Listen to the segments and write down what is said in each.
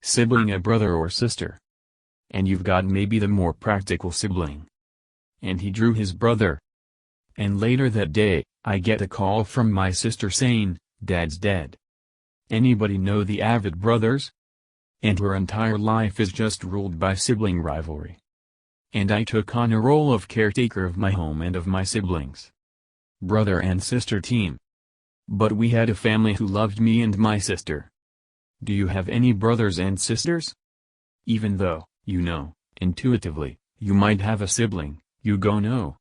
sibling a brother or sister. And you've got maybe the more practical sibling. And he drew his brother. And later that day, I get a call from my sister saying, "Dad's dead." Anybody know the Avett Brothers? And her entire life is just ruled by sibling rivalry. And I took on a role of caretaker of my home and of my siblings. Brother and sister team. But we had a family who loved me and my sister. Do you have any brothers and sisters? Even though, intuitively, you might have a sibling, you go no.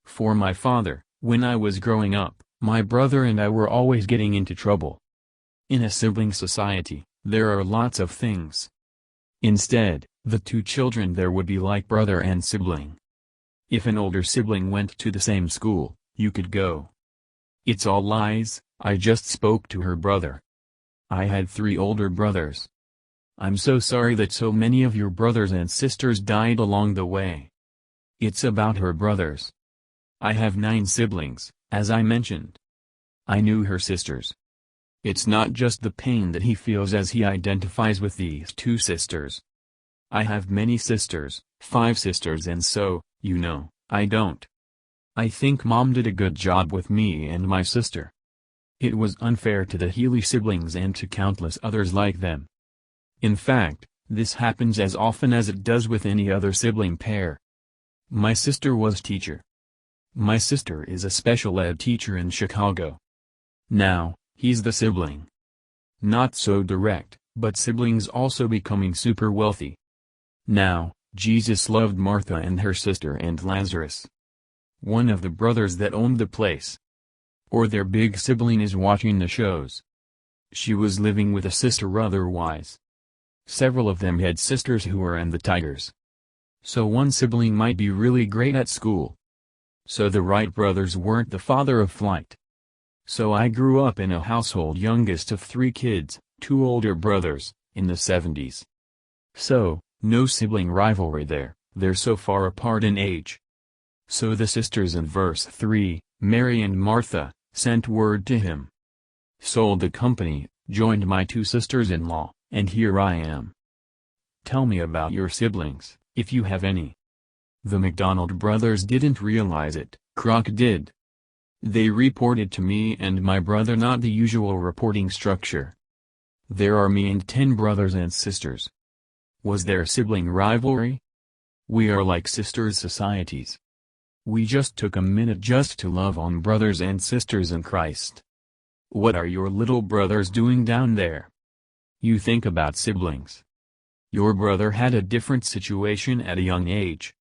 For my father, when I was growing up, my brother and I were always getting into trouble. In a sibling society, there are lots of things. Instead, the two children there would be like brother and sibling. If an older sibling went to the same school, you could go. It's all lies, I just spoke to her brother. I had 3 older brothers. I'm so sorry that so many of your brothers and sisters died along the way. It's about her brothers. I have 9 siblings, as I mentioned. I knew her sisters. It's not just the pain that he feels as he identifies with these 2 sisters. I have many sisters, 5 sisters, and so, I don't. I think Mom did a good job with me and my sister. It was unfair to the Healy siblings and to countless others like them. In fact, this happens as often as it does with any other sibling pair. My sister was teacher. My sister is a special ed teacher in Chicago. Now, he's the sibling. Not so direct, but siblings also becoming super wealthy. Now, Jesus loved Martha and her sister and Lazarus. One of the brothers that owned the place. Or their big sibling is watching the shows. She was living with a sister otherwise. Several of them had sisters who were in the Tigers. So one sibling might be really great at school. So the Wright brothers weren't the father of flight. So I grew up in a household youngest of 3 kids, 2 older brothers, in the 70s. So, no sibling rivalry there, they're so far apart in age. So the sisters in verse 3, Mary and Martha, sent word to him. Sold the company, joined my 2 sisters-in-law, and here I am. Tell me about your siblings, if you have any. The McDonald brothers didn't realize it, Croc did. They reported to me and my brother, not the usual reporting structure. There are me and 10 brothers and sisters. Was there sibling rivalry? We are like sisters societies. We just took a minute just to love on brothers and sisters in Christ. What are your little brothers doing down there? You think about siblings. Your brother had a different situation at a young age.